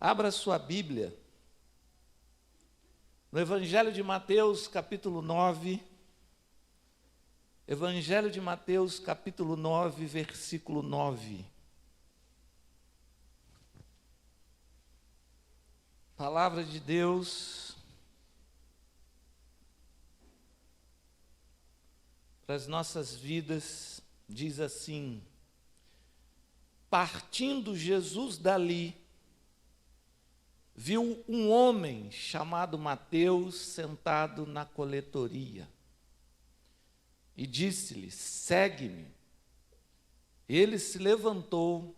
Abra sua Bíblia no Evangelho de Mateus, capítulo 9. Evangelho de Mateus, capítulo 9, versículo 9. Palavra de Deus para as nossas vidas diz assim: partindo Jesus dali, viu um homem chamado Mateus sentado na coletoria e disse-lhe: segue-me. Ele se levantou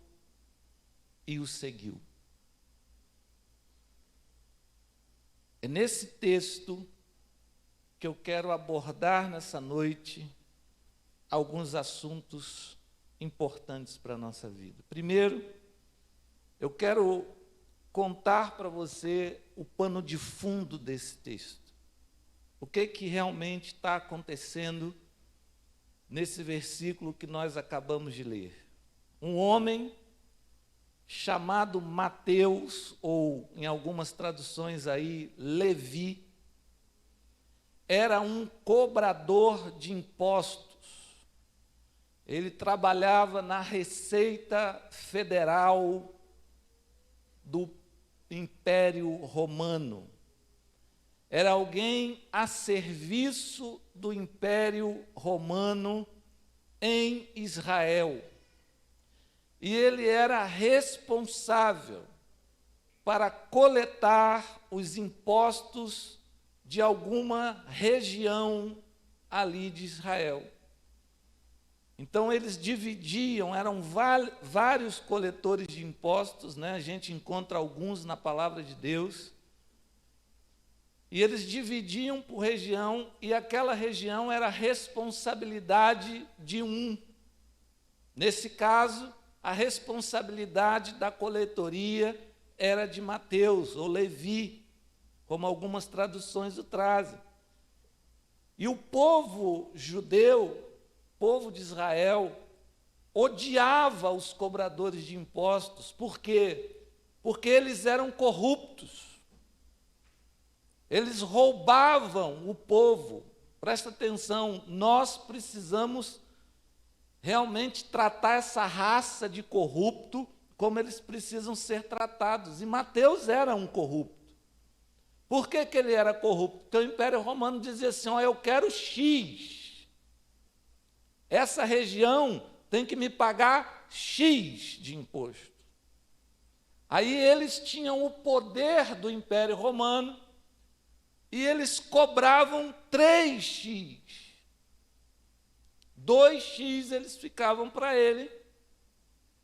e o seguiu. É nesse texto que eu quero abordar nessa noite alguns assuntos importantes para a nossa vida. Primeiro, eu quero contar para você o pano de fundo desse texto. O que realmente está acontecendo nesse versículo que nós acabamos de ler. Um homem chamado Mateus, ou em algumas traduções aí, Levi, era um cobrador de impostos. Ele trabalhava na Receita Federal do Império Romano. Era alguém a serviço do Império Romano em Israel. E ele era responsável para coletar os impostos de alguma região ali de Israel. Então, eles dividiam, eram vários coletores de impostos, né? A gente encontra alguns na Palavra de Deus. E eles dividiam por região, e aquela região era responsabilidade de um. Nesse caso, a responsabilidade da coletoria era de Mateus, ou Levi, como algumas traduções o trazem. E o povo judeu, povo de Israel, odiava os cobradores de impostos. Por quê? Porque eles eram corruptos. Eles roubavam o povo. Presta atenção, nós precisamos realmente tratar essa raça de corrupto como eles precisam ser tratados. E Mateus era um corrupto. Por que ele era corrupto? Porque o Império Romano dizia assim: ó, eu quero X. Essa região tem que me pagar X de imposto. Aí eles tinham o poder do Império Romano e eles cobravam 3X. 2X eles ficavam para ele,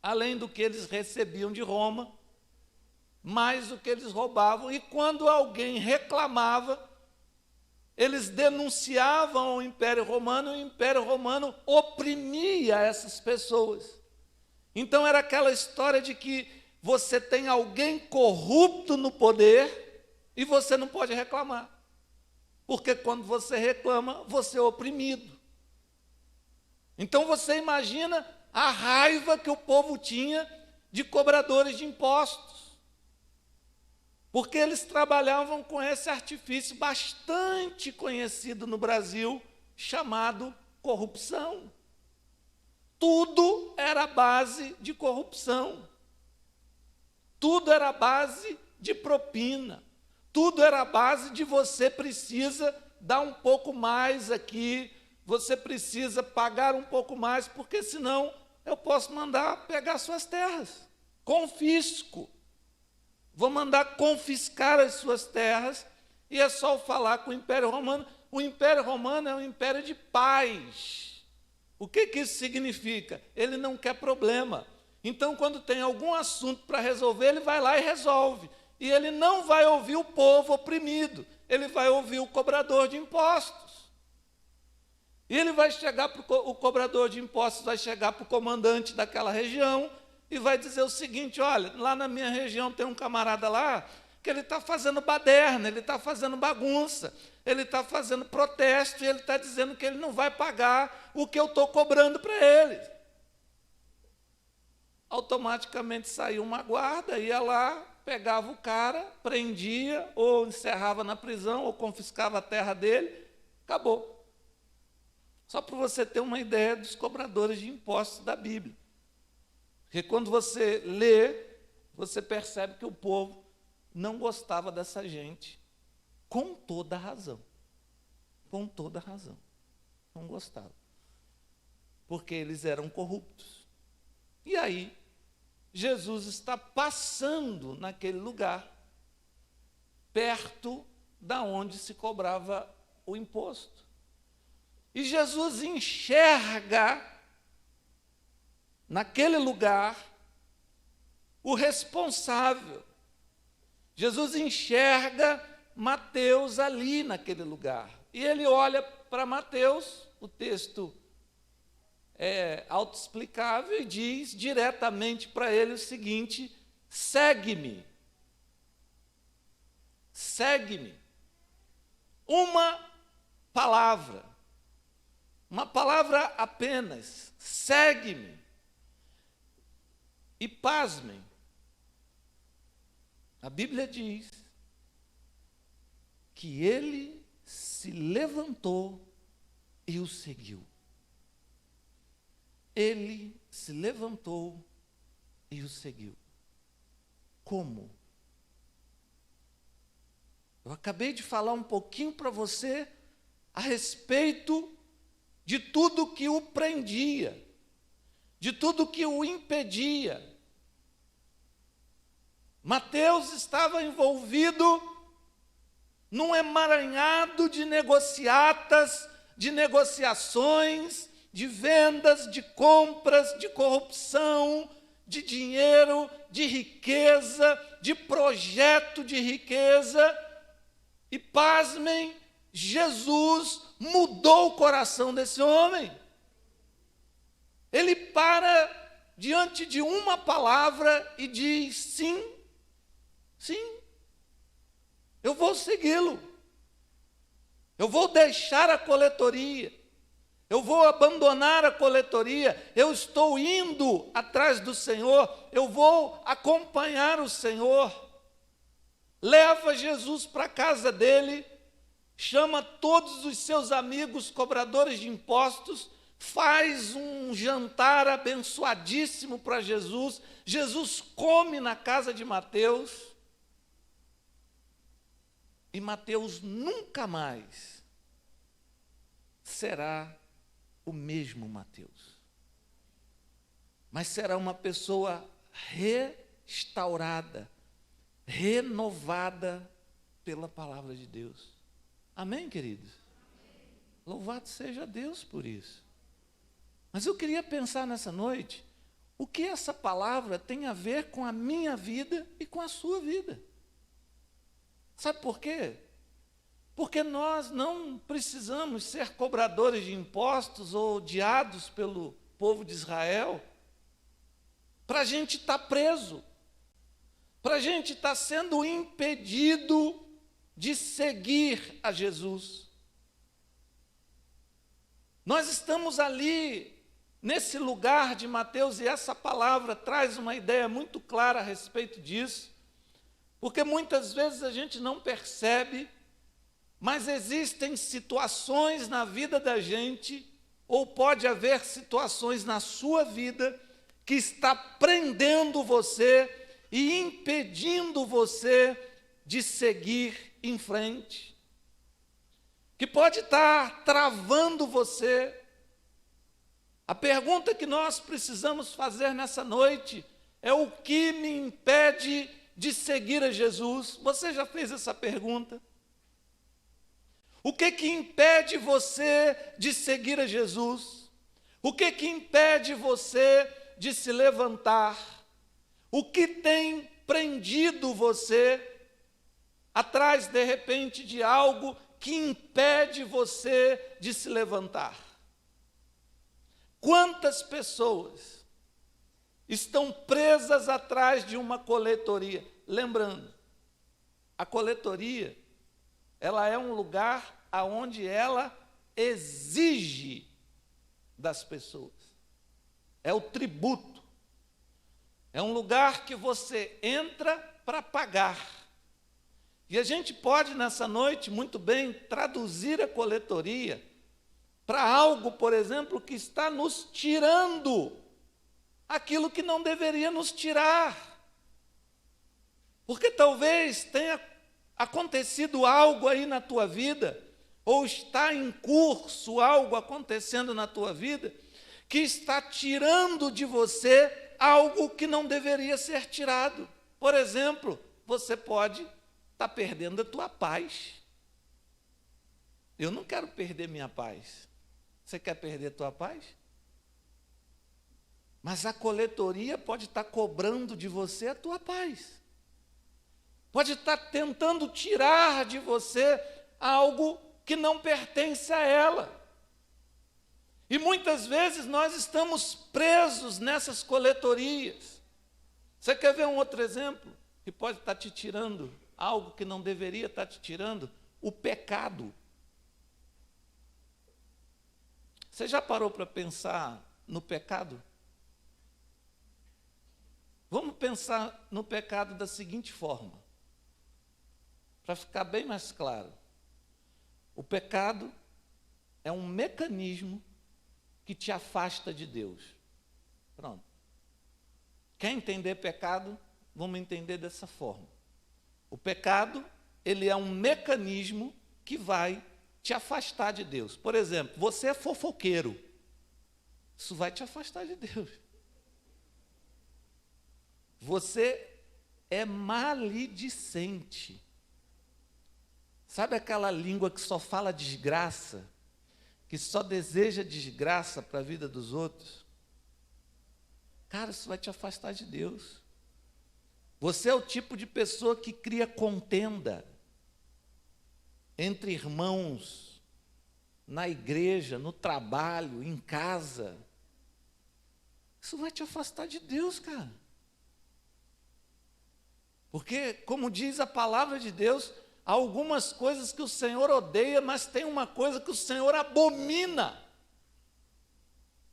além do que eles recebiam de Roma, mais o que eles roubavam. E quando alguém reclamava, eles denunciavam ao Império Romano, e o Império Romano oprimia essas pessoas. Então era aquela história de que você tem alguém corrupto no poder e você não pode reclamar. Porque quando você reclama, você é oprimido. Então você imagina a raiva que o povo tinha de cobradores de impostos. Porque eles trabalhavam com esse artifício bastante conhecido no Brasil, chamado corrupção. Tudo era base de corrupção. Tudo era base de propina. Tudo era base de você precisa dar um pouco mais aqui, você precisa pagar um pouco mais, porque senão eu posso mandar pegar suas terras. Confisco. Vou mandar confiscar as suas terras, e é só falar com o Império Romano. O Império Romano é um império de paz. O que isso significa? Ele não quer problema. Então, quando tem algum assunto para resolver, ele vai lá e resolve. E ele não vai ouvir o povo oprimido, ele vai ouvir o cobrador de impostos. E ele vai chegar para o cobrador de impostos, vai chegar para o comandante daquela região e vai dizer o seguinte: olha, lá na minha região tem um camarada lá que ele está fazendo baderna, ele está fazendo bagunça, ele está fazendo protesto e ele está dizendo que ele não vai pagar o que eu estou cobrando para ele. automaticamente saía uma guarda, ia lá, pegava o cara, prendia, ou encerrava na prisão, ou confiscava a terra dele, acabou. Só para você ter uma ideia dos cobradores de impostos da Bíblia. Porque quando você lê, você percebe que o povo não gostava dessa gente, com toda razão. Com toda razão. Não gostava. Porque eles eram corruptos. E aí, Jesus está passando naquele lugar, perto da onde se cobrava o imposto. E Jesus enxerga, naquele lugar, o responsável. Jesus enxerga Mateus ali naquele lugar. E ele olha para Mateus, o texto é autoexplicável, e diz diretamente para ele o seguinte: segue-me. Segue-me. Uma palavra apenas, segue-me. E pasmem, a Bíblia diz que ele se levantou e o seguiu. Ele se levantou e o seguiu. Como? Eu acabei de falar um pouquinho para você a respeito de tudo que o prendia, de tudo que o impedia. Mateus estava envolvido num emaranhado de negociatas, de negociações, de vendas, de compras, de corrupção, de dinheiro, de riqueza, de projeto de riqueza. E pasmem, Jesus mudou o coração desse homem. Ele para diante de uma palavra e diz: sim, sim, eu vou segui-lo. Eu vou deixar a coletoria. Eu vou abandonar a coletoria. Eu estou indo atrás do Senhor. Eu vou acompanhar o Senhor. Leva Jesus para a casa dele. Chama todos os seus amigos cobradores de impostos. Faz um jantar abençoadíssimo para Jesus. Jesus come na casa de Mateus. E Mateus nunca mais será o mesmo Mateus. Mas será uma pessoa restaurada, renovada pela palavra de Deus. Amém, queridos? Louvado seja Deus por isso. Mas eu queria pensar nessa noite, o que essa palavra tem a ver com a minha vida e com a sua vida. Sabe por quê? Porque nós não precisamos ser cobradores de impostos ou odiados pelo povo de Israel para a gente estar preso, para a gente estar sendo impedido de seguir a Jesus. Nós estamos ali, nesse lugar de Mateus, e essa palavra traz uma ideia muito clara a respeito disso, porque muitas vezes a gente não percebe, mas existem situações na vida da gente, ou pode haver situações na sua vida, que está prendendo você e impedindo você de seguir em frente, que pode estar travando você. A pergunta que nós precisamos fazer nessa noite é: o que me impede de seguir a Jesus? Você já fez essa pergunta? O que impede você de seguir a Jesus? O que impede você de se levantar? O que tem prendido você atrás, de repente, de algo que impede você de se levantar? Quantas pessoas estão presas atrás de uma coletoria? Lembrando, a coletoria, ela é um lugar aonde ela exige das pessoas. É o tributo. É um lugar que você entra para pagar. E a gente pode, nessa noite, muito bem, traduzir a coletoria para algo, por exemplo, que está nos tirando aquilo que não deveria nos tirar. Porque talvez tenha acontecido algo aí na tua vida, ou está em curso algo acontecendo na tua vida, que está tirando de você algo que não deveria ser tirado. Por exemplo, você pode estar perdendo a tua paz. Eu não quero perder minha paz. Você quer perder a tua paz? Mas a coletoria pode estar cobrando de você a tua paz. Pode estar tentando tirar de você algo que não pertence a ela. E muitas vezes nós estamos presos nessas coletorias. Você quer ver um outro exemplo que pode estar te tirando algo que não deveria estar te tirando? O pecado. Você já parou para pensar no pecado? Vamos pensar no pecado da seguinte forma, para ficar bem mais claro. O pecado é um mecanismo que te afasta de Deus. Pronto. Quer entender pecado? Vamos entender dessa forma. O pecado, ele é um mecanismo que vai te afastar de Deus. Por exemplo, você é fofoqueiro. Isso vai te afastar de Deus. Você é maledicente. Sabe aquela língua que só fala desgraça? Que só deseja desgraça para a vida dos outros? Cara, isso vai te afastar de Deus. Você é o tipo de pessoa que cria contenda entre irmãos, na igreja, no trabalho, em casa. Isso vai te afastar de Deus, cara. Porque, como diz a palavra de Deus, há algumas coisas que o Senhor odeia, mas tem uma coisa que o Senhor abomina.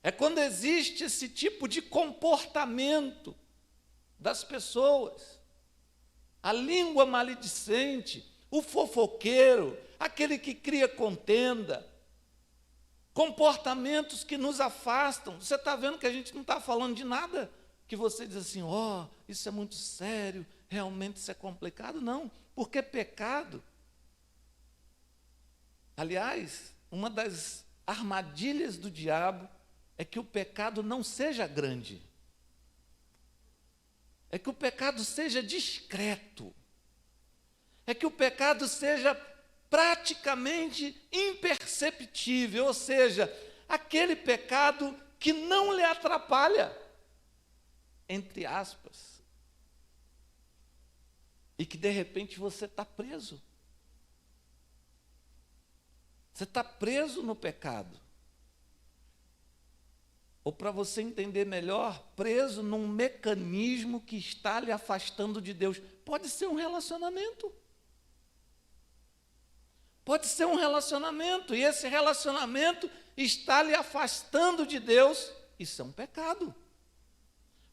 É quando existe esse tipo de comportamento das pessoas. A língua maledicente, o fofoqueiro, aquele que cria contenda, comportamentos que nos afastam. Você está vendo que a gente não está falando de nada que você diz assim, isso é muito sério, realmente isso é complicado. Não, porque pecado, aliás, uma das armadilhas do diabo é que o pecado não seja grande, é que o pecado seja discreto, é que o pecado seja praticamente imperceptível, ou seja, aquele pecado que não lhe atrapalha, entre aspas, e que de repente você está preso. Você está preso no pecado. Ou, para você entender melhor, preso num mecanismo que está lhe afastando de Deus. Pode ser um relacionamento. Pode ser um relacionamento, e esse relacionamento está lhe afastando de Deus. Isso é um pecado.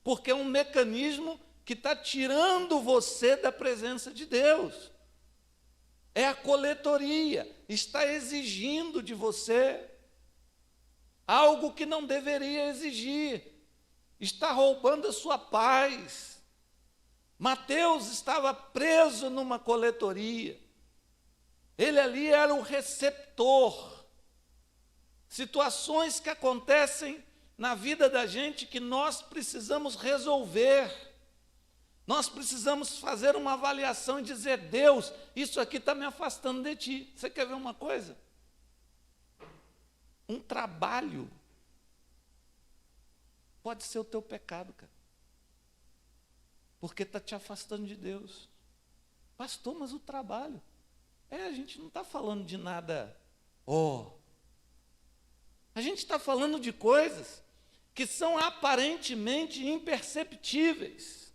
Porque é um mecanismo que está tirando você da presença de Deus. É a coletoria, está exigindo de você algo que não deveria exigir, está roubando a sua paz. Mateus estava preso numa coletoria, ele ali era o receptor. Situações que acontecem na vida da gente que nós precisamos resolver. Nós precisamos fazer uma avaliação e dizer, Deus, isso aqui está me afastando de Ti. Você quer ver uma coisa? Um trabalho pode ser o teu pecado, cara. Porque está te afastando de Deus. Pastor, mas o trabalho? A gente não está falando de nada, A gente está falando de coisas que são aparentemente imperceptíveis.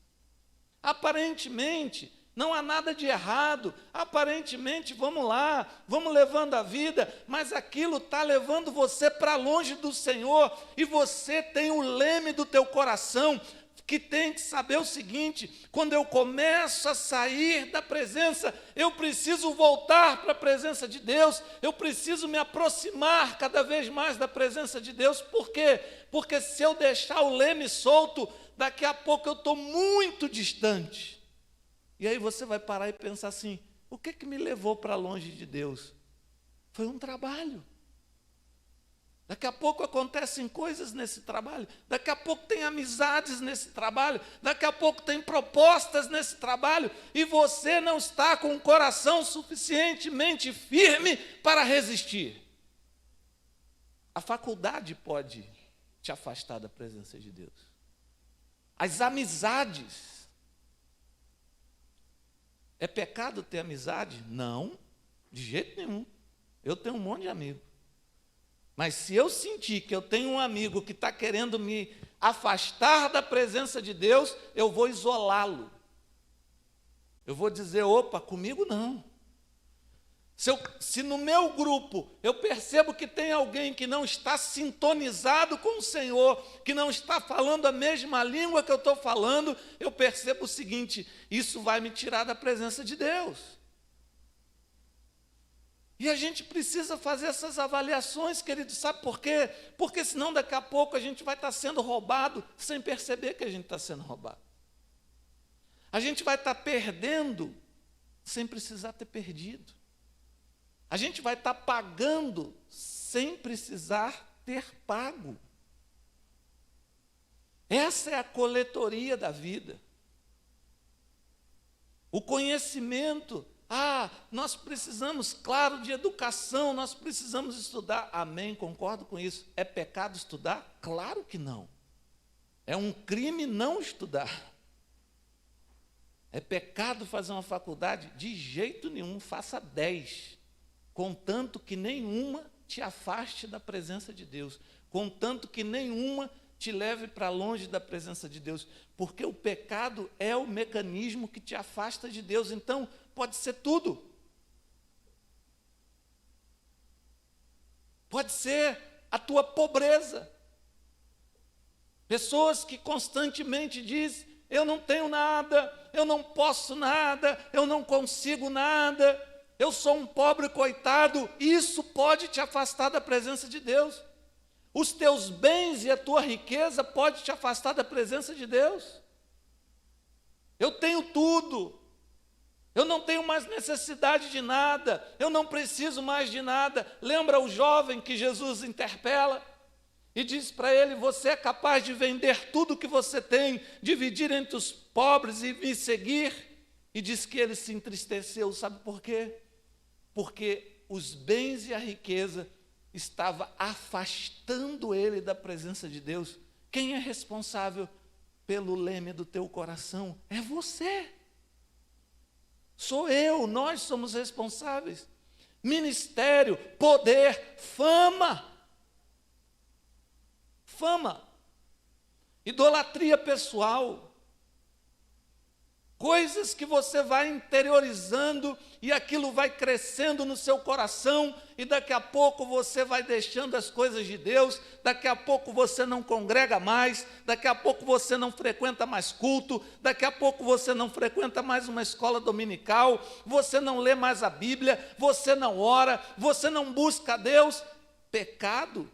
Aparentemente, não há nada de errado, aparentemente, vamos lá, vamos levando a vida, mas aquilo está levando você para longe do Senhor, e você tem o leme do teu coração que tem que saber o seguinte: quando eu começo a sair da presença, eu preciso voltar para a presença de Deus, eu preciso me aproximar cada vez mais da presença de Deus. Por quê? Porque se eu deixar o leme solto, daqui a pouco eu estou muito distante. E aí você vai parar e pensar assim: o que me levou para longe de Deus? Foi um trabalho. Daqui a pouco acontecem coisas nesse trabalho, daqui a pouco tem amizades nesse trabalho, daqui a pouco tem propostas nesse trabalho, e você não está com o coração suficientemente firme para resistir. A faculdade pode te afastar da presença de Deus. As amizades. É pecado ter amizade? Não, de jeito nenhum. Eu tenho um monte de amigos. Mas se eu sentir que eu tenho um amigo que está querendo me afastar da presença de Deus, eu vou isolá-lo. Eu vou dizer: opa, comigo não. Se no meu grupo eu percebo que tem alguém que não está sintonizado com o Senhor, que não está falando a mesma língua que eu estou falando, eu percebo o seguinte: isso vai me tirar da presença de Deus. E a gente precisa fazer essas avaliações, querido, sabe por quê? Porque senão daqui a pouco a gente vai estar sendo roubado sem perceber que a gente está sendo roubado. A gente vai estar perdendo sem precisar ter perdido. A gente vai estar pagando sem precisar ter pago. Essa é a coletoria da vida. O conhecimento. Nós precisamos, claro, de educação, nós precisamos estudar. Amém, concordo com isso. É pecado estudar? Claro que não. É um crime não estudar. É pecado fazer uma faculdade? De jeito nenhum, faça 10. Contanto que nenhuma te afaste da presença de Deus. Contanto que nenhuma te leve para longe da presença de Deus. Porque o pecado é o mecanismo que te afasta de Deus. Então, pode ser tudo. Pode ser a tua pobreza. Pessoas que constantemente dizem: eu não tenho nada, eu não posso nada, eu não consigo nada, eu sou um pobre coitado. Isso pode te afastar da presença de Deus. Os teus bens e a tua riqueza pode te afastar da presença de Deus. Eu tenho tudo. Eu não tenho mais necessidade de nada, eu não preciso mais de nada. Lembra o jovem que Jesus interpela e diz para ele: você é capaz de vender tudo que você tem, dividir entre os pobres e me seguir? E diz que ele se entristeceu. Sabe por quê? Porque os bens e a riqueza estavam afastando ele da presença de Deus. Quem é responsável pelo leme do teu coração? É você. Sou eu, nós somos responsáveis. Ministério, poder, fama. Fama. Idolatria pessoal. Coisas que você vai interiorizando e aquilo vai crescendo no seu coração, e daqui a pouco você vai deixando as coisas de Deus, daqui a pouco você não congrega mais, daqui a pouco você não frequenta mais culto, daqui a pouco você não frequenta mais uma escola dominical, você não lê mais a Bíblia, você não ora, você não busca a Deus. Pecado.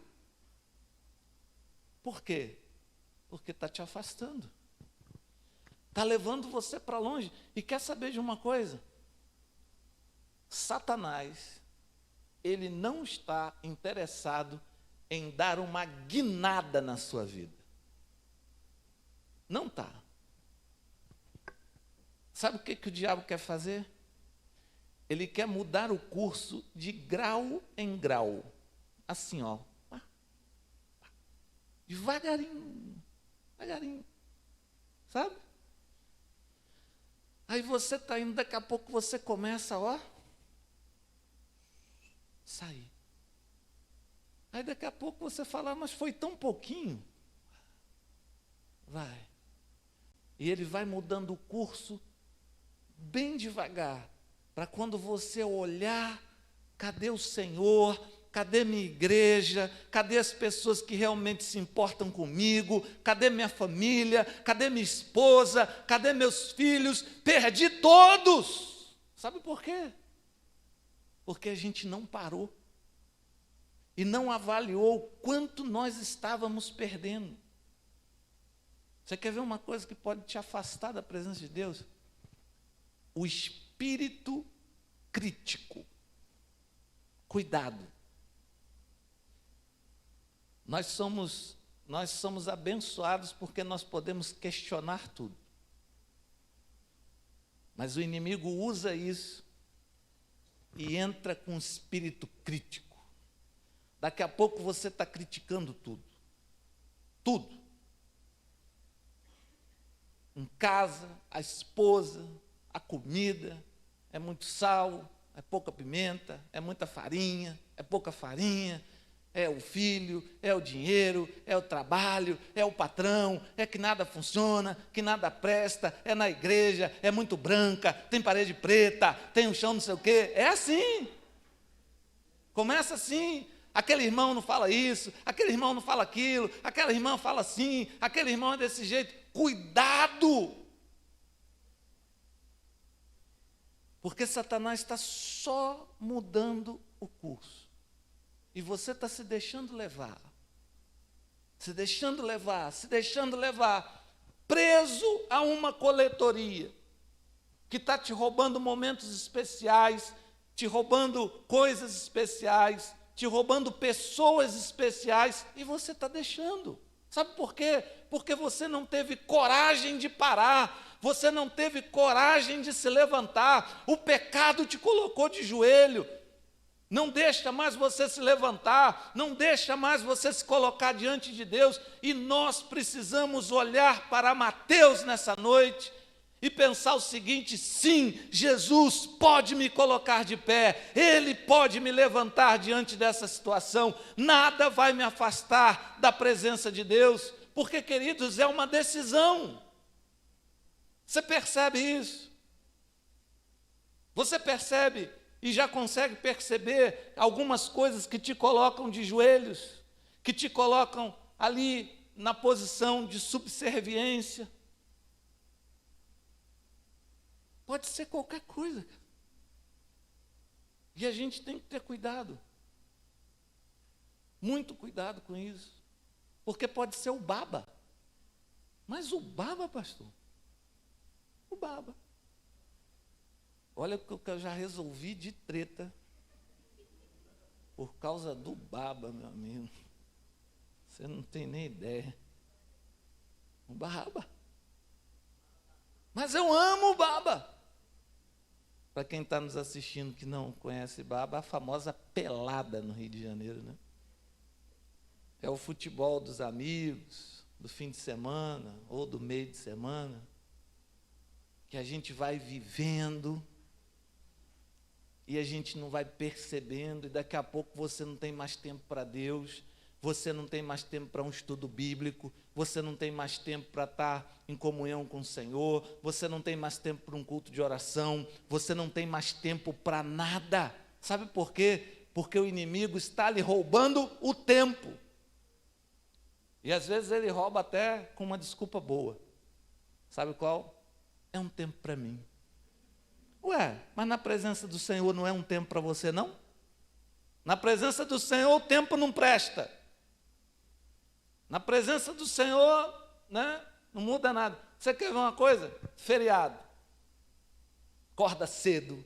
Por quê? Porque está te afastando. Está levando você para longe. E quer saber de uma coisa? Satanás, ele não está interessado em dar uma guinada na sua vida. Não está. Sabe o que o diabo quer fazer? Ele quer mudar o curso de grau em grau. Assim, ó. Devagarinho. Devagarinho. Sabe? Aí você está indo, daqui a pouco você começa, sair. Aí daqui a pouco você fala: mas foi tão pouquinho. Vai. E ele vai mudando o curso bem devagar, para quando você olhar, cadê o Senhor? cadê minha igreja, cadê as pessoas que realmente se importam comigo, cadê minha família, cadê minha esposa, cadê meus filhos? Perdi todos. Sabe por quê? Porque a gente não parou e não avaliou o quanto nós estávamos perdendo. Você quer ver uma coisa que pode te afastar da presença de Deus? O espírito crítico. Cuidado. Nós somos abençoados porque nós podemos questionar tudo. Mas o inimigo usa isso e entra com um espírito crítico. Daqui a pouco você está criticando tudo. Tudo. Em casa, a esposa, a comida, é muito sal, é pouca pimenta, é muita farinha, é pouca farinha, é o filho, é o dinheiro, é o trabalho, é o patrão, é que nada funciona, que nada presta, é na igreja, é muito branca, tem parede preta, tem um chão não sei o quê. É assim. Começa assim. Aquele irmão não fala isso, aquele irmão não fala aquilo, aquela irmã fala assim, aquele irmão é desse jeito. Cuidado! Porque Satanás está só mudando o curso. E você está se deixando levar. Se deixando levar. Preso a uma coletoria. Que está te roubando momentos especiais, te roubando coisas especiais, te roubando pessoas especiais. E você está deixando. Sabe por quê? Porque você não teve coragem de parar, você não teve coragem de se levantar, o pecado te colocou de joelho, não deixa mais você se levantar, não deixa mais você se colocar diante de Deus, e nós precisamos olhar para Mateus nessa noite, e pensar o seguinte: sim, Jesus pode me colocar de pé, Ele pode me levantar diante dessa situação, nada vai me afastar da presença de Deus, porque, queridos, é uma decisão. Você percebe isso? Você percebe e já consegue perceber algumas coisas que te colocam de joelhos, que te colocam ali na posição de subserviência? Pode ser qualquer coisa. E a gente tem que ter cuidado. Muito cuidado com isso. Porque pode ser o baba. Mas o baba, pastor? O baba. Olha o que eu já resolvi de treta por causa do baba, meu amigo. Você não tem nem ideia. O baba. Mas eu amo o baba. Para quem está nos assistindo que não conhece baba, a famosa pelada no Rio de Janeiro, né? É o futebol dos amigos, do fim de semana ou do meio de semana, que a gente vai vivendo e a gente não vai percebendo, e daqui a pouco você não tem mais tempo para Deus, você não tem mais tempo para um estudo bíblico, você não tem mais tempo para estar em comunhão com o Senhor, você não tem mais tempo para um culto de oração, você não tem mais tempo para nada. Sabe por quê? Porque o inimigo está lhe roubando o tempo. E às vezes ele rouba até com uma desculpa boa. Sabe qual? É um tempo para mim. Ué, mas na presença do Senhor não é um tempo para você, não? Na presença do Senhor o tempo não presta. Na presença do Senhor, né, não muda nada. Você quer ver uma coisa? Feriado. Acorda cedo.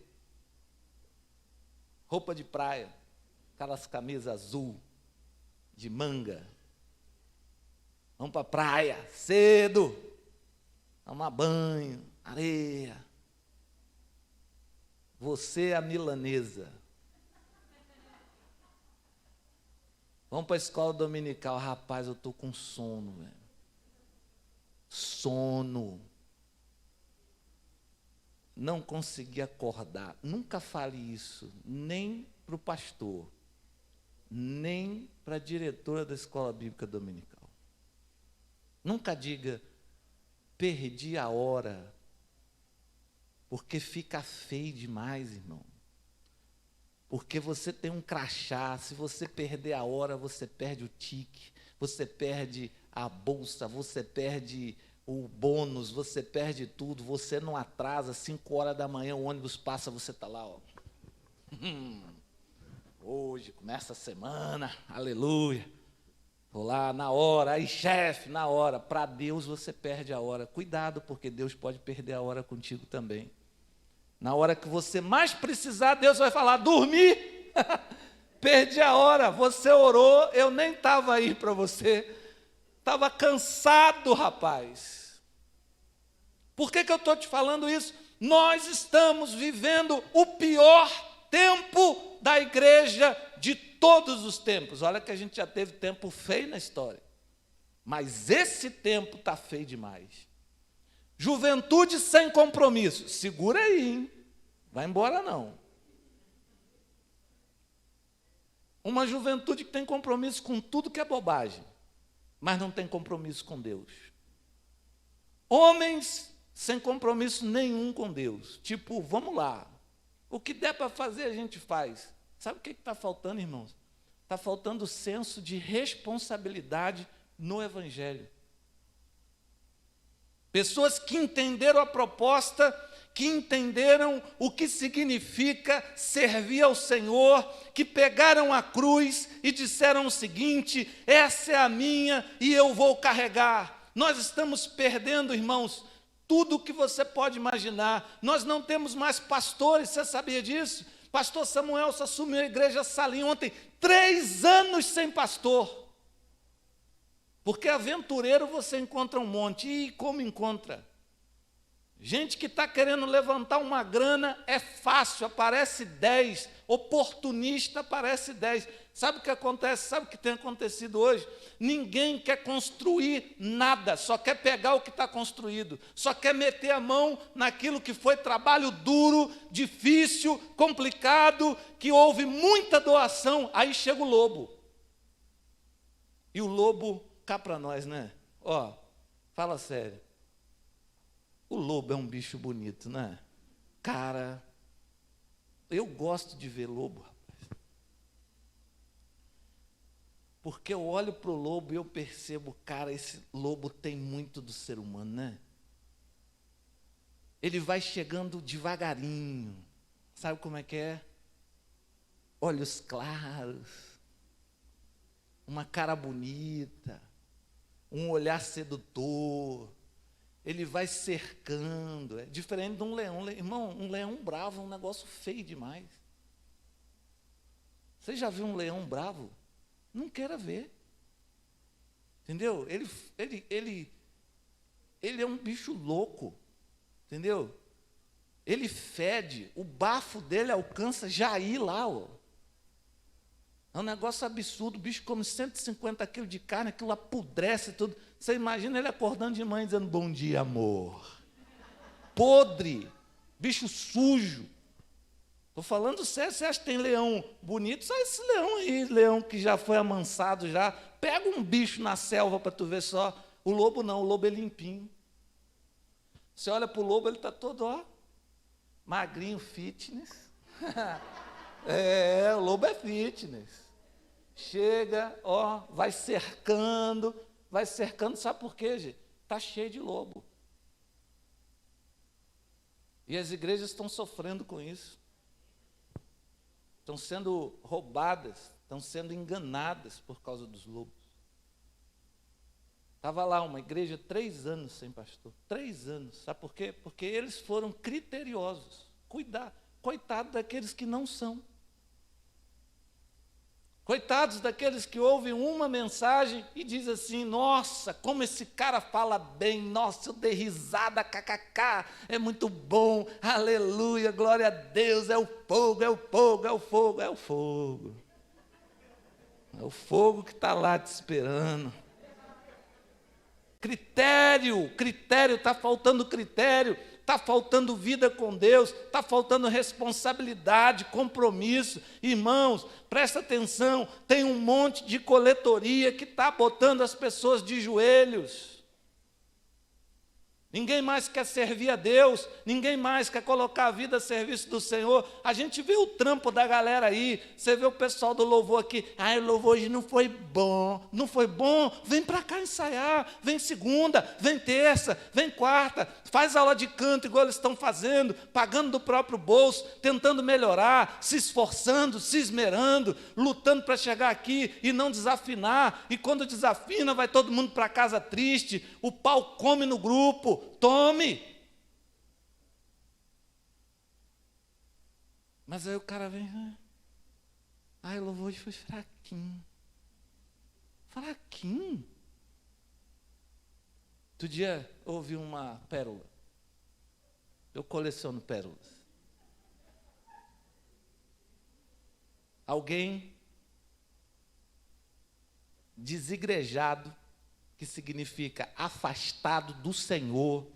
Roupa de praia. Aquelas camisas azul, de manga. Vamos para a praia, cedo. Tomar banho, areia. Você é a milanesa. Vamos para a escola dominical. Rapaz, eu estou com sono, velho. Sono. Não consegui acordar. Nunca fale isso, nem para o pastor, nem para a diretora da escola bíblica dominical. Nunca diga, perdi a hora, porque fica feio demais, irmão. Porque você tem um crachá, se você perder a hora, você perde o tique, você perde a bolsa, você perde o bônus, você perde tudo, você não atrasa, 5 horas da manhã o ônibus passa, você está lá, ó. Hoje começa a semana, aleluia. Vou lá na hora, aí chefe, na hora. Para Deus você perde a hora. Cuidado, porque Deus pode perder a hora contigo também. Na hora que você mais precisar, Deus vai falar, dormi, perdi a hora, você orou, eu nem estava aí para você, estava cansado, rapaz. Por que eu estou te falando isso? Nós estamos vivendo o pior tempo da igreja de todos os tempos. Olha que a gente já teve tempo feio na história, mas esse tempo está feio demais. Juventude sem compromisso. Segura aí, hein? Vai embora não. Uma juventude que tem compromisso com tudo que é bobagem, mas não tem compromisso com Deus. Homens sem compromisso nenhum com Deus. Tipo, vamos lá. O que der para fazer, a gente faz. Sabe o que está faltando, irmãos? Está faltando o senso de responsabilidade no Evangelho. Pessoas que entenderam a proposta, que entenderam o que significa servir ao Senhor, que pegaram a cruz e disseram o seguinte, essa é a minha e eu vou carregar. Nós estamos perdendo, irmãos, tudo o que você pode imaginar. Nós não temos mais pastores, você sabia disso? Pastor Samuel se assumiu a igreja Salim ontem, 3 anos sem pastor. Porque aventureiro você encontra um monte. E como encontra? Gente que está querendo levantar uma grana, é fácil, aparece 10. Oportunista, aparece 10. Sabe o que acontece? Sabe o que tem acontecido hoje? Ninguém quer construir nada, só quer pegar o que está construído. Só quer meter a mão naquilo que foi trabalho duro, difícil, complicado, que houve muita doação. Aí chega o lobo. E o lobo... cá para nós, né? Ó, fala sério. O lobo é um bicho bonito, né? Cara, eu gosto de ver lobo, rapaz. Porque eu olho para o lobo e eu percebo, cara, esse lobo tem muito do ser humano, né? Ele vai chegando devagarinho. Sabe como é que é? Olhos claros, uma cara bonita, um olhar sedutor, ele vai cercando, é diferente de um leão. Irmão, um leão bravo é um negócio feio demais. Você já viu um leão bravo? Não queira ver. Entendeu? Ele é um bicho louco, entendeu? Ele fede, o bafo dele alcança Jair lá, ó. É um negócio absurdo, o bicho come 150 quilos de carne, aquilo apodrece tudo. Você imagina ele acordando de manhã dizendo, bom dia, amor. Podre, bicho sujo. Estou falando sério, você acha que tem leão bonito? Só esse leão aí, leão que já foi amansado já. Pega um bicho na selva para tu ver só. O lobo não, o lobo é limpinho. Você olha para o lobo, ele está todo, ó, magrinho, fitness. O lobo é fitness. Chega, ó, vai cercando, sabe por quê, gente? Está cheio de lobo. E as igrejas estão sofrendo com isso. Estão sendo roubadas, estão sendo enganadas por causa dos lobos. Estava lá uma igreja 3 anos sem pastor. 3 anos. Sabe por quê? Porque eles foram criteriosos. Coitado daqueles que não são. Coitados daqueles que ouvem uma mensagem e dizem assim, nossa, como esse cara fala bem, nossa, eu dei risada, kkk, é muito bom, aleluia, glória a Deus, é o fogo, é o fogo, é o fogo, é o fogo. É o fogo que está lá te esperando. Critério, está faltando critério. Está faltando vida com Deus, está faltando responsabilidade, compromisso. Irmãos, presta atenção, tem um monte de coletoria que está botando as pessoas de joelhos. Ninguém mais quer servir a Deus, ninguém mais quer colocar a vida a serviço do Senhor. A gente vê o trampo da galera aí, você vê o pessoal do louvor aqui, o louvor hoje não foi bom, vem para cá ensaiar, vem segunda, vem terça, vem quarta, faz aula de canto igual eles estão fazendo, pagando do próprio bolso, tentando melhorar, se esforçando, se esmerando, lutando para chegar aqui e não desafinar, e quando desafina vai todo mundo para casa triste, o pau come no grupo. Tome! Mas aí o cara vem, o louvor hoje foi fraquinho. Fraquinho? Outro dia eu ouvi uma pérola. Eu coleciono pérolas. Alguém desigrejado, que significa afastado do Senhor,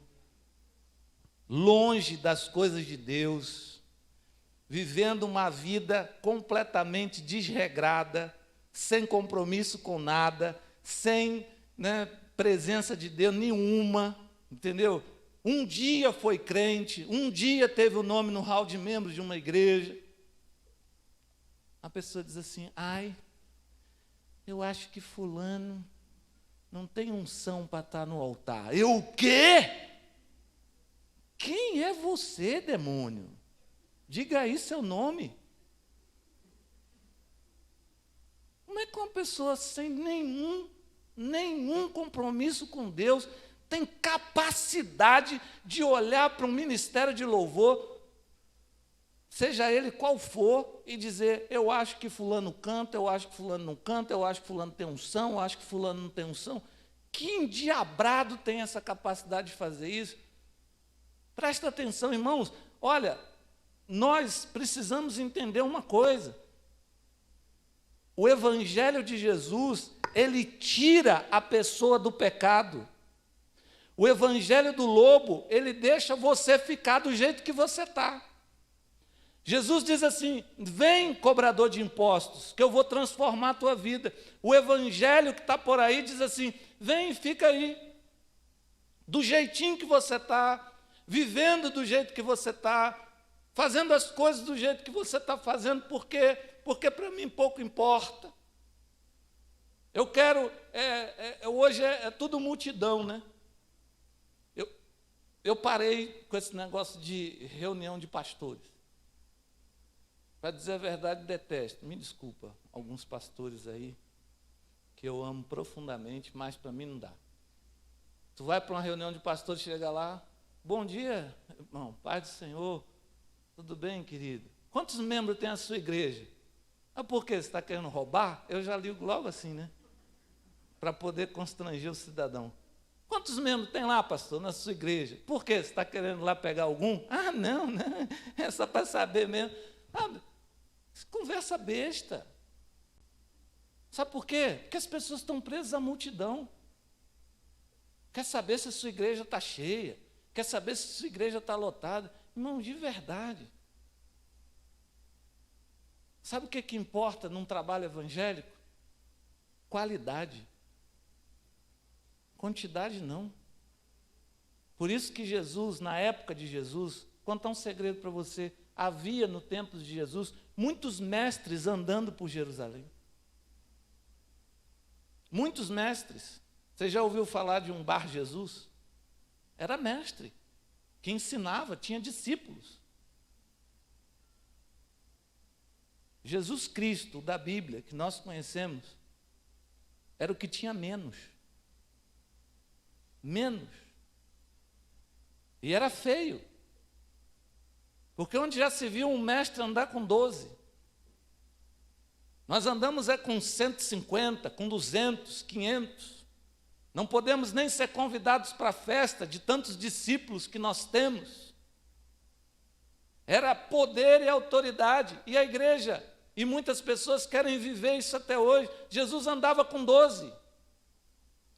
longe das coisas de Deus, vivendo uma vida completamente desregrada, sem compromisso com nada, sem presença de Deus nenhuma, entendeu? Um dia foi crente, um dia teve o nome no hall de membros de uma igreja. A pessoa diz assim, eu acho que fulano não tem unção para estar no altar. Eu o quê? Quem é você, demônio? Diga aí seu nome. Como é que uma pessoa sem nenhum compromisso com Deus tem capacidade de olhar para um ministério de louvor, seja ele qual for, e dizer, eu acho que fulano canta, eu acho que fulano não canta, eu acho que fulano tem unção, eu acho que fulano não tem unção. Que endiabrado tem essa capacidade de fazer isso? Presta atenção, irmãos. Olha, nós precisamos entender uma coisa. O Evangelho de Jesus, ele tira a pessoa do pecado. O Evangelho do lobo, ele deixa você ficar do jeito que você está. Jesus diz assim, vem cobrador de impostos, que eu vou transformar a tua vida. O evangelho que está por aí diz assim, vem e fica aí, do jeitinho que você está, vivendo do jeito que você está, fazendo as coisas do jeito que você está fazendo, porque para mim pouco importa. Eu quero, hoje é tudo multidão, né? Eu parei com esse negócio de reunião de pastores. Para dizer a verdade, detesto. Me desculpa, alguns pastores aí, que eu amo profundamente, mas para mim não dá. Tu vai para uma reunião de pastores, chega lá, bom dia, irmão, paz do Senhor, tudo bem, querido? Quantos membros tem a sua igreja? Por quê? Você está querendo roubar? Eu já ligo logo assim, né? Para poder constranger o cidadão. Quantos membros tem lá, pastor, na sua igreja? Por quê? Você está querendo lá pegar algum? Não, é só para saber mesmo. Conversa besta. Sabe por quê? Porque as pessoas estão presas à multidão. Quer saber se a sua igreja está cheia? Quer saber se a sua igreja está lotada? Irmão, de verdade. Sabe o que importa num trabalho evangélico? Qualidade. Quantidade não. Por isso que Jesus, na época de Jesus, contar um segredo para você, havia no templo de Jesus muitos mestres andando por Jerusalém. Muitos mestres. Você já ouviu falar de um Bar Jesus? Era mestre, que ensinava, tinha discípulos. Jesus Cristo, da Bíblia, que nós conhecemos, era o que tinha menos. Menos. E era feio. Porque onde já se viu um mestre andar com 12? Nós andamos com 150, com 200, 500. Não podemos nem ser convidados para a festa de tantos discípulos que nós temos. Era poder e autoridade. E a igreja, e muitas pessoas querem viver isso até hoje. Jesus andava com 12.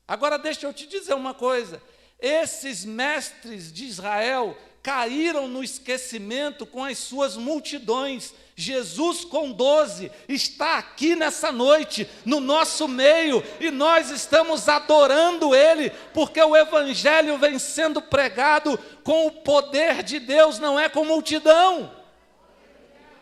Agora deixa eu te dizer uma coisa. Esses mestres de Israel caíram no esquecimento com as suas multidões. Jesus com 12 está aqui nessa noite, no nosso meio, e nós estamos adorando Ele, porque o Evangelho vem sendo pregado com o poder de Deus, não é com multidão.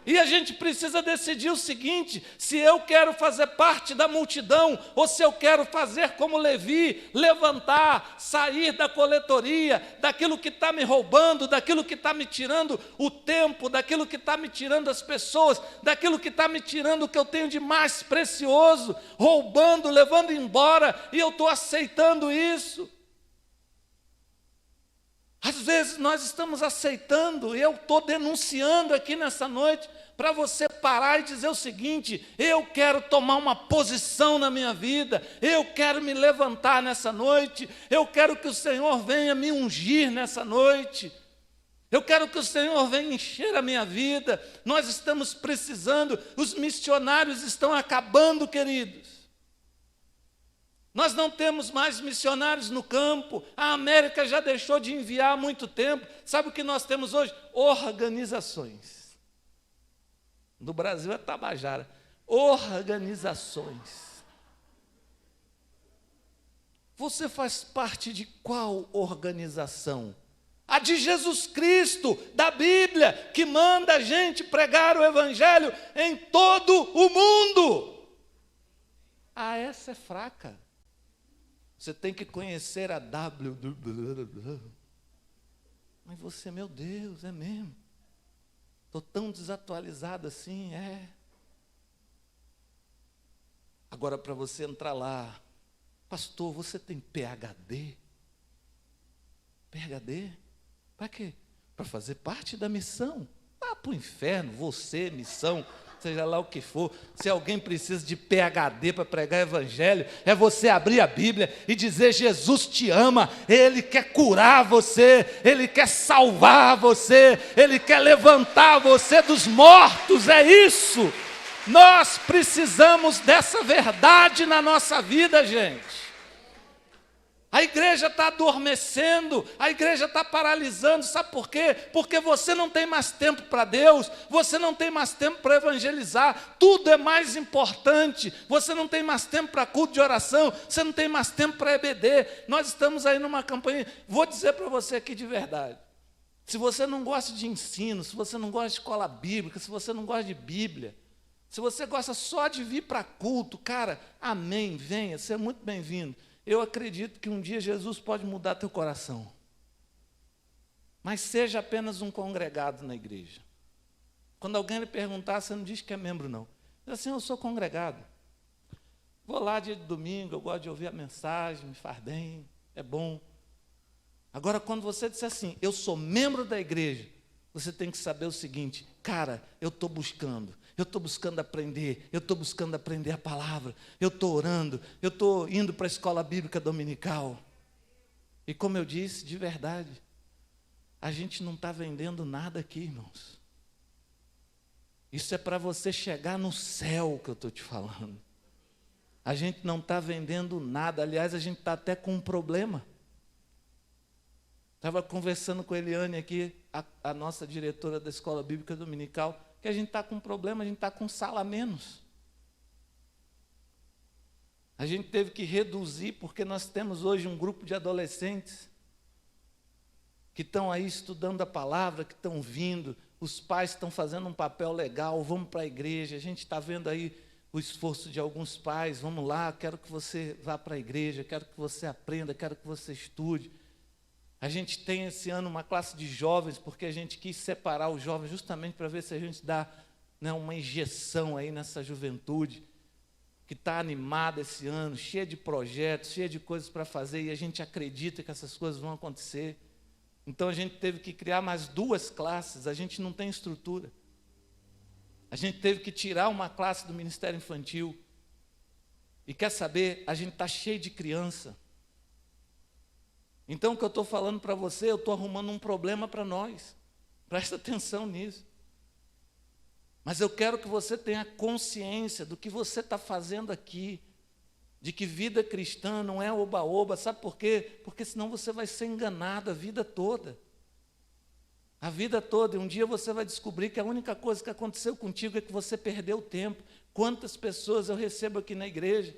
E a gente precisa decidir o seguinte: se eu quero fazer parte da multidão, ou se eu quero fazer como Levi, levantar, sair da coletoria, daquilo que está me roubando, daquilo que está me tirando o tempo, daquilo que está me tirando as pessoas, daquilo que está me tirando o que eu tenho de mais precioso, roubando, levando embora, e eu estou aceitando isso. Às vezes nós estamos aceitando, e eu estou denunciando aqui nessa noite, para você parar e dizer o seguinte: eu quero tomar uma posição na minha vida, eu quero me levantar nessa noite, eu quero que o Senhor venha me ungir nessa noite, eu quero que o Senhor venha encher a minha vida. Nós estamos precisando, os missionários estão acabando, queridos. Nós não temos mais missionários no campo, a América já deixou de enviar há muito tempo. Sabe o que nós temos hoje? Organizações. No Brasil é Tabajara. Organizações. Você faz parte de qual organização? A de Jesus Cristo, da Bíblia, que manda a gente pregar o Evangelho em todo o mundo. Ah, essa é fraca. Você tem que conhecer a W. Mas você, meu Deus, é mesmo? Estou tão desatualizado assim, é. Agora, para você entrar lá, pastor, você tem PhD? PhD? Para quê? Para fazer parte da missão. Vá para o inferno, você, missão, seja lá o que for. Se alguém precisa de PhD para pregar evangelho, é você abrir a Bíblia e dizer: Jesus te ama, Ele quer curar você, Ele quer salvar você, Ele quer levantar você dos mortos. É isso. Nós precisamos dessa verdade na nossa vida, gente. A igreja está adormecendo, a igreja está paralisando, sabe por quê? Porque você não tem mais tempo para Deus, você não tem mais tempo para evangelizar, tudo é mais importante, você não tem mais tempo para culto de oração, você não tem mais tempo para EBD. Nós estamos aí numa campanha, vou dizer para você aqui de verdade, se você não gosta de ensino, se você não gosta de escola bíblica, se você não gosta de Bíblia, se você gosta só de vir para culto, cara, amém, venha, você é muito bem-vindo. Eu acredito que um dia Jesus pode mudar teu coração. Mas seja apenas um congregado na igreja. Quando alguém lhe perguntar, você não diz que é membro, não. Diz assim: eu sou congregado. Vou lá dia de domingo, eu gosto de ouvir a mensagem, me faz bem, é bom. Agora, quando você disser assim: eu sou membro da igreja, você tem que saber o seguinte: cara, eu estou buscando aprender, eu estou buscando aprender a palavra, eu estou orando, eu estou indo para a escola bíblica dominical. E como eu disse, de verdade, a gente não está vendendo nada aqui, irmãos. Isso é para você chegar no céu que eu estou te falando. A gente não está vendendo nada, aliás, a gente está até com um problema. Estava conversando com a Eliane aqui, a nossa diretora da escola bíblica dominical, que a gente está com um problema, a gente está com sala a menos. A gente teve que reduzir, porque nós temos hoje um grupo de adolescentes que estão aí estudando a palavra, que estão vindo, os pais estão fazendo um papel legal, vamos para a igreja, a gente está vendo aí o esforço de alguns pais, vamos lá, quero que você vá para a igreja, quero que você aprenda, quero que você estude. A gente tem esse ano uma classe de jovens, porque a gente quis separar os jovens justamente para ver se a gente dá, né, uma injeção aí nessa juventude, que está animada esse ano, cheia de projetos, cheia de coisas para fazer, e a gente acredita que essas coisas vão acontecer. Então a gente teve que criar mais 2 classes, a gente não tem estrutura. A gente teve que tirar uma classe do Ministério Infantil. E quer saber, a gente está cheio de criança. Então, o que eu estou falando para você, eu estou arrumando um problema para nós. Presta atenção nisso. Mas eu quero que você tenha consciência do que você está fazendo aqui, de que vida cristã não é oba-oba. Sabe por quê? Porque senão você vai ser enganado a vida toda. A vida toda, e um dia você vai descobrir que a única coisa que aconteceu contigo é que você perdeu tempo. Quantas pessoas eu recebo aqui na igreja?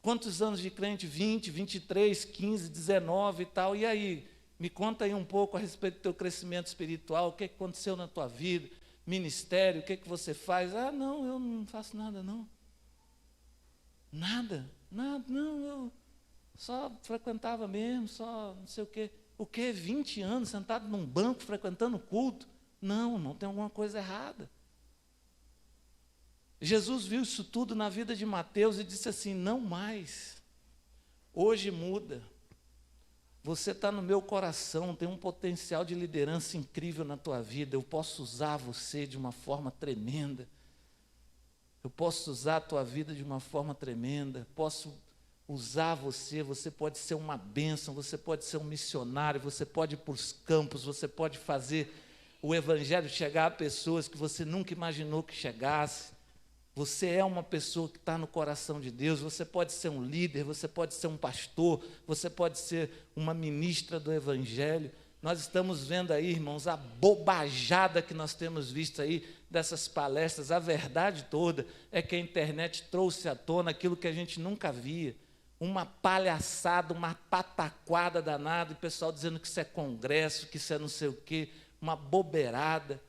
Quantos anos de crente? 20, 23, 15, 19 e tal. E aí, me conta aí um pouco a respeito do teu crescimento espiritual, o que aconteceu na tua vida, ministério, o que você faz? Ah, não, eu não faço nada, não. Nada, não, eu só frequentava mesmo, só não sei o quê. O quê? 20 anos sentado num banco, frequentando culto? Não, irmão, tem alguma coisa errada. Jesus viu isso tudo na vida de Mateus e disse assim, não mais. Hoje muda. Você está no meu coração, tem um potencial de liderança incrível na tua vida. Eu posso usar você de uma forma tremenda. Eu posso usar a tua vida de uma forma tremenda. Posso usar você, você pode ser uma bênção, você pode ser um missionário, você pode ir para os campos, você pode fazer o evangelho chegar a pessoas que você nunca imaginou que chegasse. Você é uma pessoa que está no coração de Deus, você pode ser um líder, você pode ser um pastor, você pode ser uma ministra do evangelho. Nós estamos vendo aí, irmãos, a bobajada que nós temos visto aí dessas palestras. A verdade toda é que a internet trouxe à tona aquilo que a gente nunca via. Uma palhaçada, uma pataquada danada, e o pessoal dizendo que isso é congresso, que isso é não sei o quê, uma bobeirada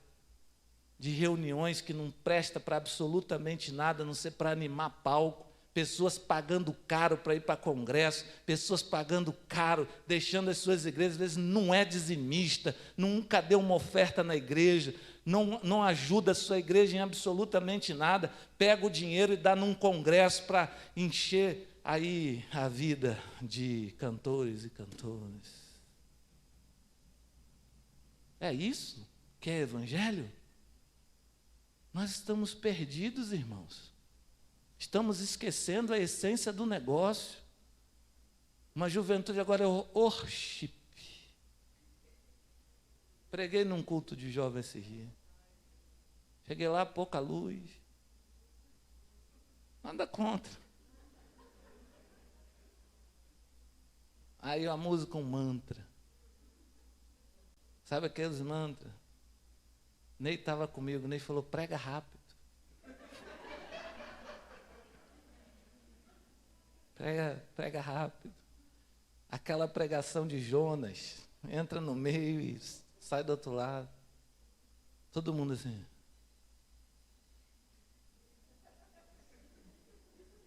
de reuniões que não presta para absolutamente nada, a não ser para animar palco, pessoas pagando caro para ir para congresso, pessoas pagando caro, deixando as suas igrejas, às vezes não é dizimista, nunca deu uma oferta na igreja, não ajuda a sua igreja em absolutamente nada, pega o dinheiro e dá num congresso para encher aí a vida de cantores e cantoras. É isso que é evangelho? Nós estamos perdidos, irmãos. Estamos esquecendo a essência do negócio. Uma juventude agora é worship. Preguei num culto de jovens esse dia. Cheguei lá, pouca luz. Nada contra. Aí a música, um mantra. Sabe aqueles mantras? Ney estava comigo, Ney falou, prega rápido. Prega rápido. Aquela pregação de Jonas, entra no meio e sai do outro lado. Todo mundo assim.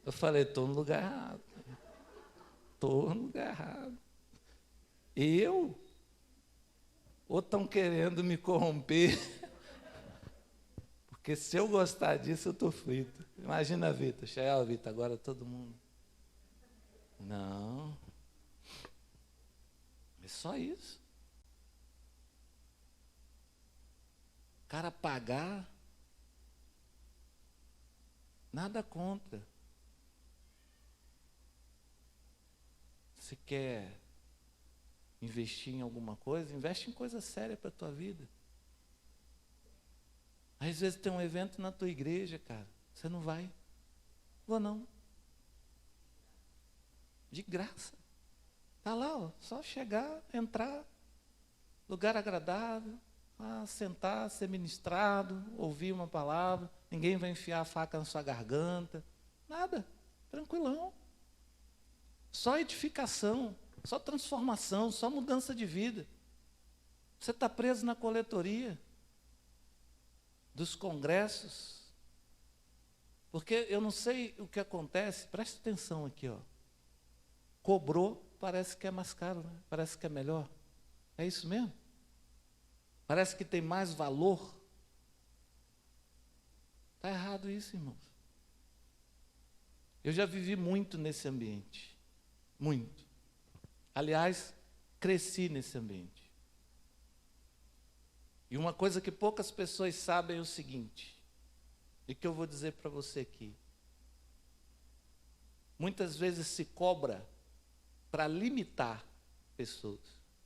Eu falei, estou no lugar errado. Estou no lugar errado. Eu? Ou estão querendo me corromper? Porque se eu gostar disso, eu estou frito. Imagina a Vita, Chael, Vita, agora todo mundo. Não. É só isso. O cara pagar, nada contra. Se quer investir em alguma coisa, investe em coisa séria para a tua vida. Às vezes tem um evento na tua igreja, cara, você não vai. Vou não. De graça. Está lá, ó, só chegar, entrar, lugar agradável, sentar, ser ministrado, ouvir uma palavra, ninguém vai enfiar a faca na sua garganta, nada, tranquilão. Só edificação, só transformação, só mudança de vida. Você está preso na coletoria dos congressos, porque eu não sei o que acontece, preste atenção aqui, ó. Cobrou, parece que é mais caro, né? Parece que é melhor. É isso mesmo? Parece que tem mais valor. Está errado isso, irmãos. Eu já vivi muito nesse ambiente. Muito. Aliás, cresci nesse ambiente. E uma coisa que poucas pessoas sabem é o seguinte, e que eu vou dizer para você aqui. Muitas vezes se cobra para limitar pessoas.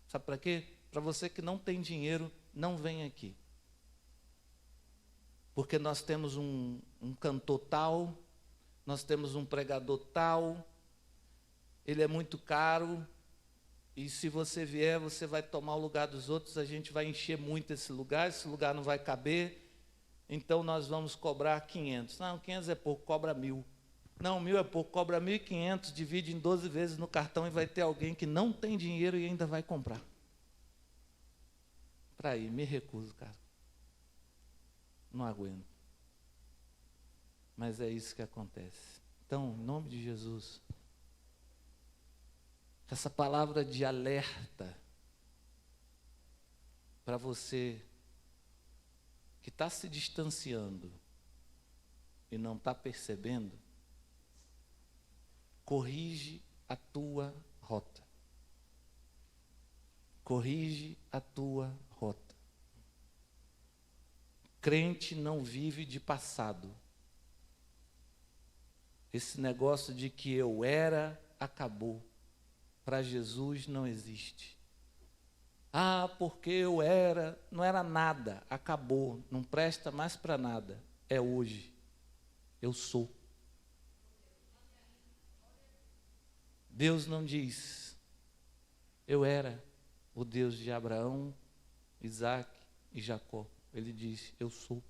Sabe para quê? Para você que não tem dinheiro, não vem aqui. Porque nós temos um cantor tal, nós temos um pregador tal, ele é muito caro, E se você vier, você vai tomar o lugar dos outros, a gente vai encher muito esse lugar não vai caber, então nós vamos cobrar 500. Não, 500 é pouco, cobra 1.000. Não, 1.000 é pouco, cobra 1.500, divide em 12 vezes no cartão e vai ter alguém que não tem dinheiro e ainda vai comprar. Para ir, me recuso, cara. Não aguento. Mas é isso que acontece. Então, em nome de Jesus, essa palavra de alerta para você que está se distanciando e não está percebendo, corrige a tua rota. Corrige a tua rota. Crente não vive de passado. Esse negócio de que eu era, acabou. Para Jesus não existe. Ah, porque eu era, não era nada, acabou, não presta mais para nada. É hoje. Eu sou. Deus não diz, eu era o Deus de Abraão, Isaac e Jacó. Ele diz, eu sou.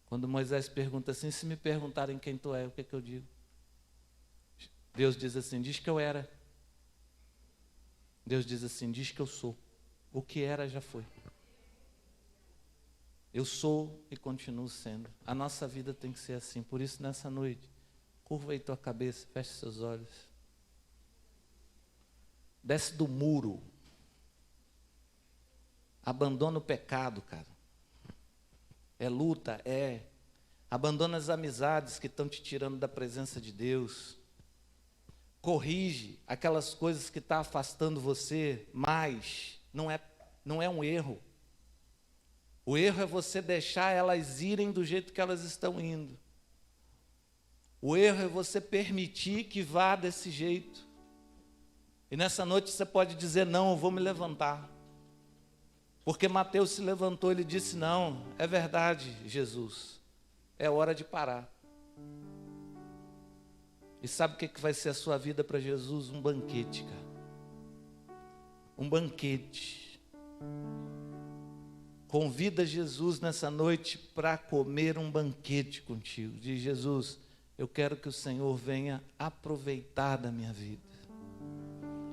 Quando Moisés pergunta assim, se me perguntarem quem tu é, o que é que eu digo? Deus diz assim, diz que eu era. Deus diz assim, diz que eu sou. O que era já foi. Eu sou e continuo sendo. A nossa vida tem que ser assim. Por isso, nessa noite, curva aí tua cabeça, feche seus olhos. Desce do muro. Abandona o pecado, cara. É luta, é. Abandona as amizades que estão te tirando da presença de Deus. Corrige aquelas coisas que estão afastando você, mas não é um erro. O erro é você deixar elas irem do jeito que elas estão indo. O erro é você permitir que vá desse jeito. E nessa noite você pode dizer, não, eu vou me levantar. Porque Mateus se levantou, ele disse, não, é verdade, Jesus, é hora de parar. E sabe o que vai ser a sua vida para Jesus? Um banquete, cara. Um banquete. Convida Jesus nessa noite para comer um banquete contigo. Diz, Jesus, eu quero que o Senhor venha aproveitar da minha vida.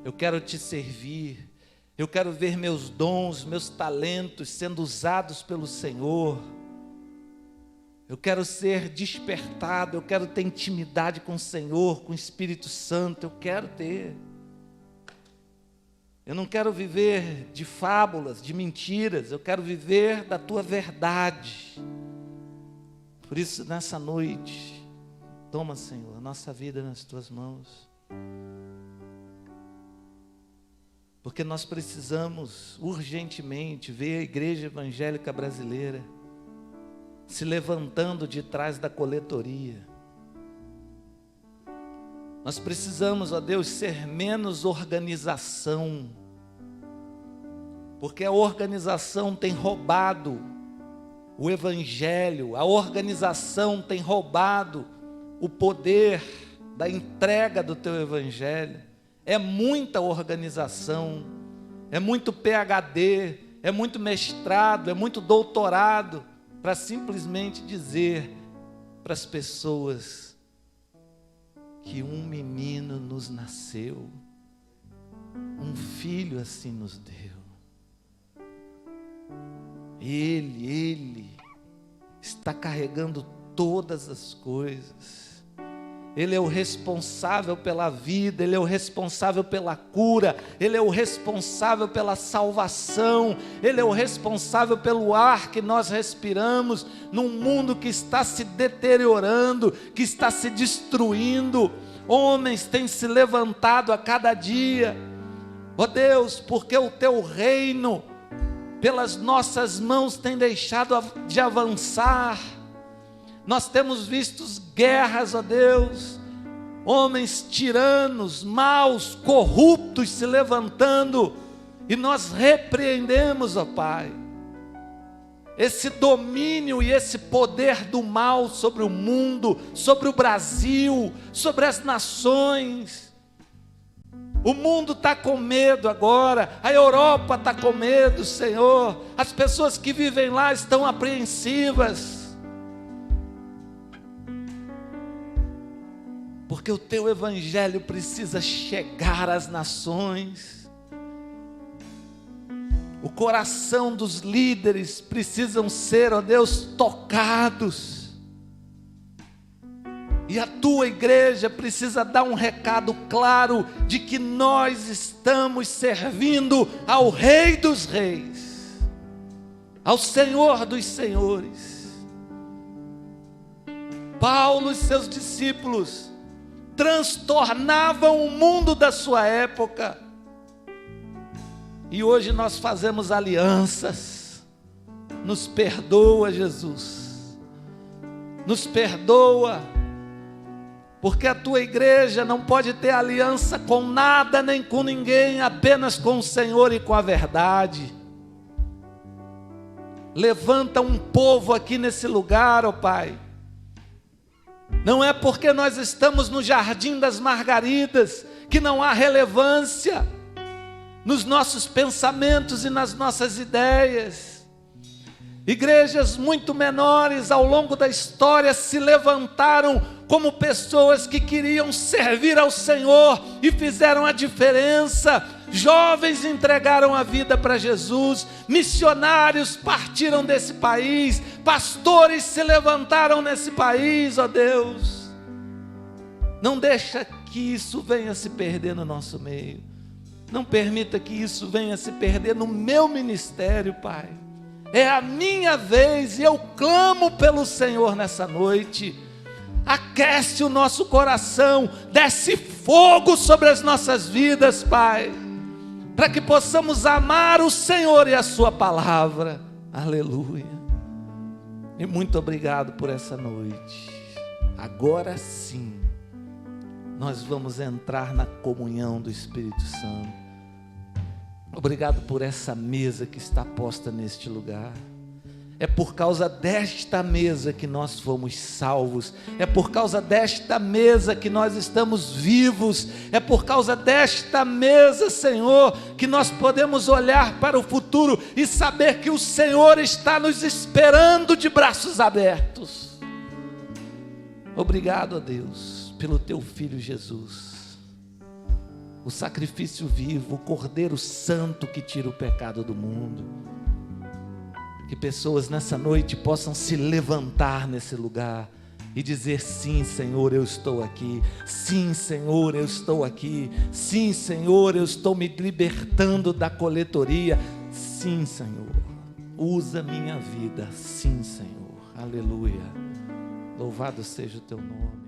Eu quero te servir. Eu quero ver meus dons, meus talentos sendo usados pelo Senhor. Eu quero ser despertado, eu quero ter intimidade com o Senhor, com o Espírito Santo, eu quero ter. Eu não quero viver de fábulas, de mentiras, eu quero viver da tua verdade. Por isso, nessa noite, toma, Senhor, a nossa vida nas tuas mãos. Porque nós precisamos urgentemente ver a igreja evangélica brasileira se levantando de trás da coletoria. Nós precisamos, ó Deus, ser menos organização, porque a organização tem roubado o evangelho, a organização tem roubado o poder da entrega do teu evangelho. É muita organização, é muito PhD, é muito mestrado, é muito doutorado, para simplesmente dizer para as pessoas que um menino nos nasceu, um filho assim nos deu. Ele está carregando todas as coisas. Ele é o responsável pela vida, Ele é o responsável pela cura, Ele é o responsável pela salvação, Ele é o responsável pelo ar que nós respiramos, num mundo que está se deteriorando, que está se destruindo. Homens têm se levantado a cada dia, ó Deus, porque o Teu reino, pelas nossas mãos, tem deixado de avançar. Nós temos visto guerras, ó Deus, homens tiranos, maus, corruptos se levantando, e nós repreendemos, ó Pai, esse domínio e esse poder do mal sobre o mundo, sobre o Brasil, sobre as nações. O mundo está com medo agora, a Europa está com medo, Senhor. As pessoas que vivem lá estão apreensivas. Porque o teu evangelho precisa chegar às nações. O coração dos líderes precisam ser, ó Deus, tocados. E a tua igreja precisa dar um recado claro de que nós estamos servindo ao Rei dos Reis, ao Senhor dos Senhores. Paulo e seus discípulos transtornavam o mundo da sua época. E hoje nós fazemos alianças. Nos perdoa, Jesus. Nos perdoa. Porque a tua igreja não pode ter aliança com nada nem com ninguém, apenas com o Senhor e com a verdade. Levanta um povo aqui nesse lugar, ó Pai. Não é porque nós estamos no Jardim das Margaridas que não há relevância nos nossos pensamentos e nas nossas ideias. Igrejas muito menores ao longo da história se levantaram como pessoas que queriam servir ao Senhor e fizeram a diferença. Jovens entregaram a vida para Jesus, missionários partiram desse país, pastores se levantaram nesse país, ó Deus. Não deixa que isso venha se perder no nosso meio. Não permita que isso venha se perder no meu ministério, Pai. É a minha vez e eu clamo pelo Senhor nessa noite. Aquece o nosso coração, desce fogo sobre as nossas vidas, Pai, para que possamos amar o Senhor e a sua palavra. Aleluia. E muito obrigado por essa noite. Agora sim, nós vamos entrar na comunhão do Espírito Santo. Obrigado por essa mesa que está posta neste lugar. É por causa desta mesa que nós fomos salvos. É por causa desta mesa que nós estamos vivos. É por causa desta mesa, Senhor, que nós podemos olhar para o futuro e saber que o Senhor está nos esperando de braços abertos. Obrigado, ó Deus, pelo teu Filho Jesus. O sacrifício vivo, o Cordeiro Santo que tira o pecado do mundo. Que pessoas nessa noite possam se levantar nesse lugar e dizer: sim, Senhor, eu estou aqui. Sim, Senhor, eu estou aqui. Sim, Senhor, eu estou me libertando da coletoria. Sim, Senhor, usa minha vida. Sim, Senhor, aleluia. Louvado seja o teu nome.